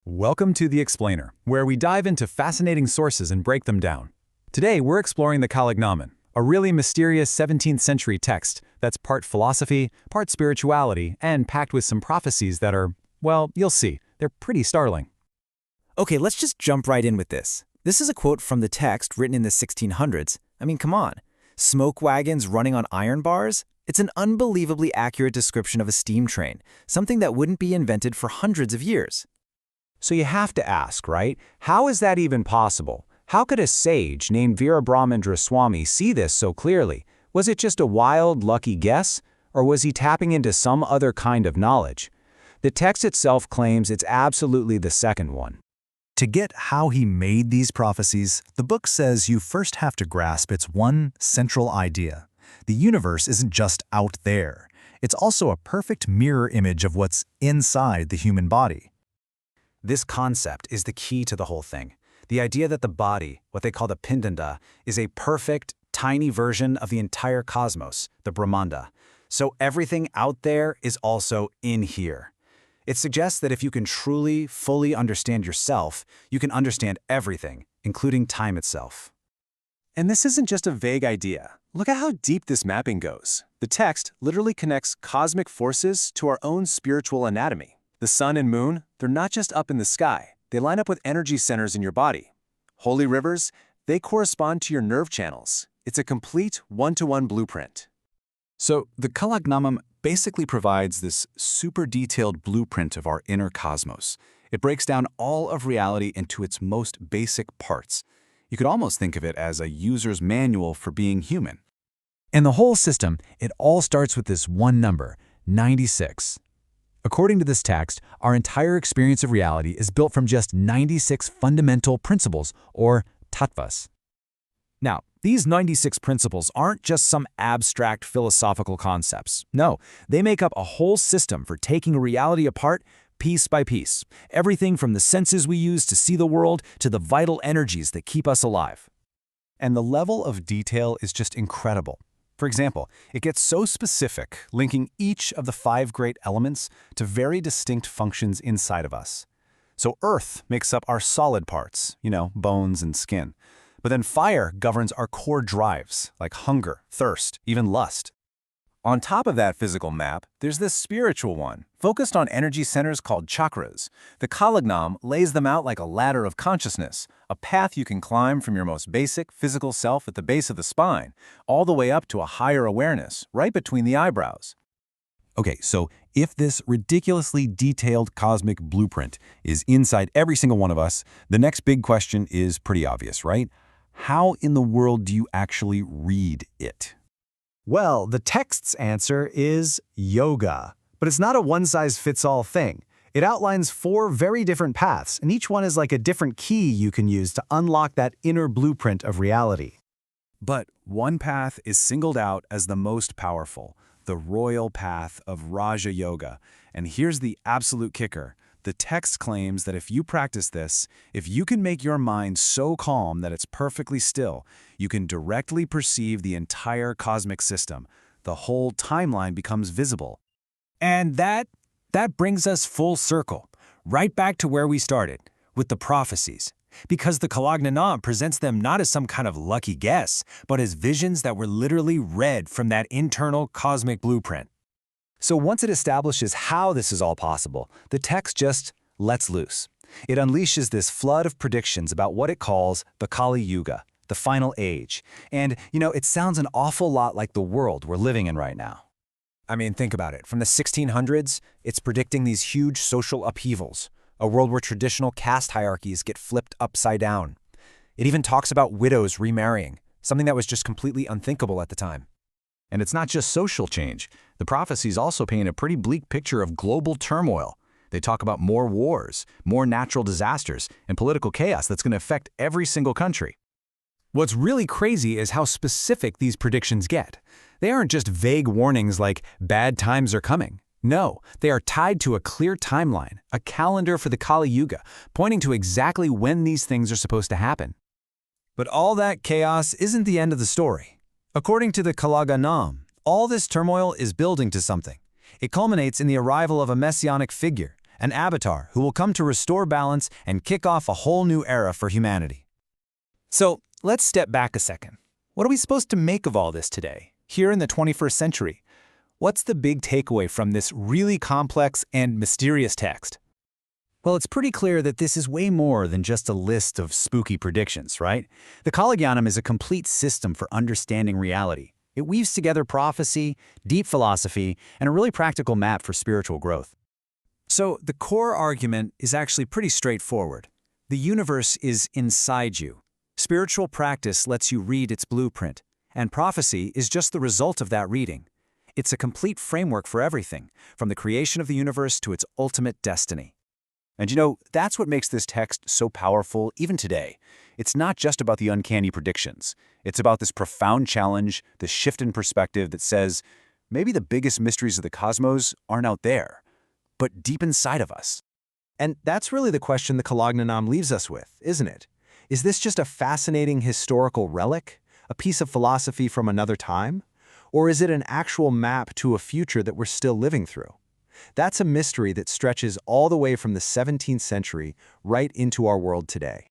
Welcome to The Explainer, where we dive into fascinating sources and break them down. Today, we're exploring the Kalagnanam, a really mysterious 17th century text that's part philosophy, part spirituality, and packed with some prophecies that are, well, you'll see, they're pretty startling. Okay, let's just jump right in with this. This is a quote from the text written in the 1600s. I mean, come on. Smoke wagons running on iron bars? It's an unbelievably accurate description of a steam train, something that wouldn't be invented for hundreds of years. So you have to ask, right? How is that even possible? How could a sage named Veerabrahmendra Swami see this so clearly? Was it just a wild, lucky guess? Or was he tapping into some other kind of knowledge? The text itself claims it's absolutely the second one. To get how he made these prophecies, the book says you first have to grasp its one central idea. The universe isn't just out there. It's also a perfect mirror image of what's inside the human body. This concept is the key to the whole thing. The idea that the body, what they call the pindanda, is a perfect, tiny version of the entire cosmos, the Brahmanda. So everything out there is also in here. It suggests that if you can truly, fully understand yourself, you can understand everything, including time itself. And this isn't just a vague idea. Look at how deep this mapping goes. The text literally connects cosmic forces to our own spiritual anatomy. The sun and moon, they're not just up in the sky. They line up with energy centers in your body. Holy rivers, they correspond to your nerve channels. It's a complete one-to-one blueprint. So the Kalagnanam basically provides this super detailed blueprint of our inner cosmos. It breaks down all of reality into its most basic parts. You could almost think of it as a user's manual for being human. And the whole system, it all starts with this one number, 96. According to this text, our entire experience of reality is built from just 96 fundamental principles, or tattvas. Now, these 96 principles aren't just some abstract philosophical concepts. No, they make up a whole system for taking reality apart piece by piece. Everything from the senses we use to see the world to the vital energies that keep us alive. And the level of detail is just incredible. For example, it gets so specific, linking each of the 5 great elements to very distinct functions inside of us. So earth makes up our solid parts, bones and skin. But then fire governs our core drives, like hunger, thirst, even lust. On top of that physical map, there's this spiritual one, focused on energy centers called chakras. The Kalagnanam lays them out like a ladder of consciousness, a path you can climb from your most basic physical self at the base of the spine, all the way up to a higher awareness, right between the eyebrows. Okay, so if this ridiculously detailed cosmic blueprint is inside every single one of us, the next big question is pretty obvious, right? How in the world do you actually read it? Well, the text's answer is yoga. But it's not a one-size-fits-all thing. It outlines 4 very different paths, and each one is like a different key you can use to unlock that inner blueprint of reality. But one path is singled out as the most powerful, the royal path of Raja Yoga. And here's the absolute kicker. The text claims that if you practice this, if you can make your mind so calm that it's perfectly still, you can directly perceive the entire cosmic system. The whole timeline becomes visible. And that brings us full circle, right back to where we started, with the prophecies. Because the Kalagnanam presents them not as some kind of lucky guess, but as visions that were literally read from that internal cosmic blueprint. So once it establishes how this is all possible, the text just lets loose. It unleashes this flood of predictions about what it calls the Kali Yuga, the final age. And, it sounds an awful lot like the world we're living in right now. I mean, think about it. From the 1600s, it's predicting these huge social upheavals, a world where traditional caste hierarchies get flipped upside down. It even talks about widows remarrying, something that was just completely unthinkable at the time. And it's not just social change. The prophecies also paint a pretty bleak picture of global turmoil. They talk about more wars, more natural disasters, and political chaos that's going to affect every single country. What's really crazy is how specific these predictions get. They aren't just vague warnings like bad times are coming. No, they are tied to a clear timeline, a calendar for the Kali Yuga, pointing to exactly when these things are supposed to happen. But all that chaos isn't the end of the story. According to the Kalagnanam, all this turmoil is building to something. It culminates in the arrival of a messianic figure, an avatar who will come to restore balance and kick off a whole new era for humanity. So, let's step back a second. What are we supposed to make of all this today, here in the 21st century? What's the big takeaway from this really complex and mysterious text? Well, it's pretty clear that this is way more than just a list of spooky predictions, right? The Kalagnanam is a complete system for understanding reality. It weaves together prophecy, deep philosophy, and a really practical map for spiritual growth. So, the core argument is actually pretty straightforward. The universe is inside you. Spiritual practice lets you read its blueprint, and prophecy is just the result of that reading. It's a complete framework for everything, from the creation of the universe to its ultimate destiny. And you know, that's what makes this text so powerful even today. It's not just about the uncanny predictions. It's about this profound challenge, this shift in perspective that says, maybe the biggest mysteries of the cosmos aren't out there, but deep inside of us. And that's really the question the Kalagnanam leaves us with, isn't it? Is this just a fascinating historical relic, a piece of philosophy from another time? Or is it an actual map to a future that we're still living through? That's a mystery that stretches all the way from the 17th century right into our world today.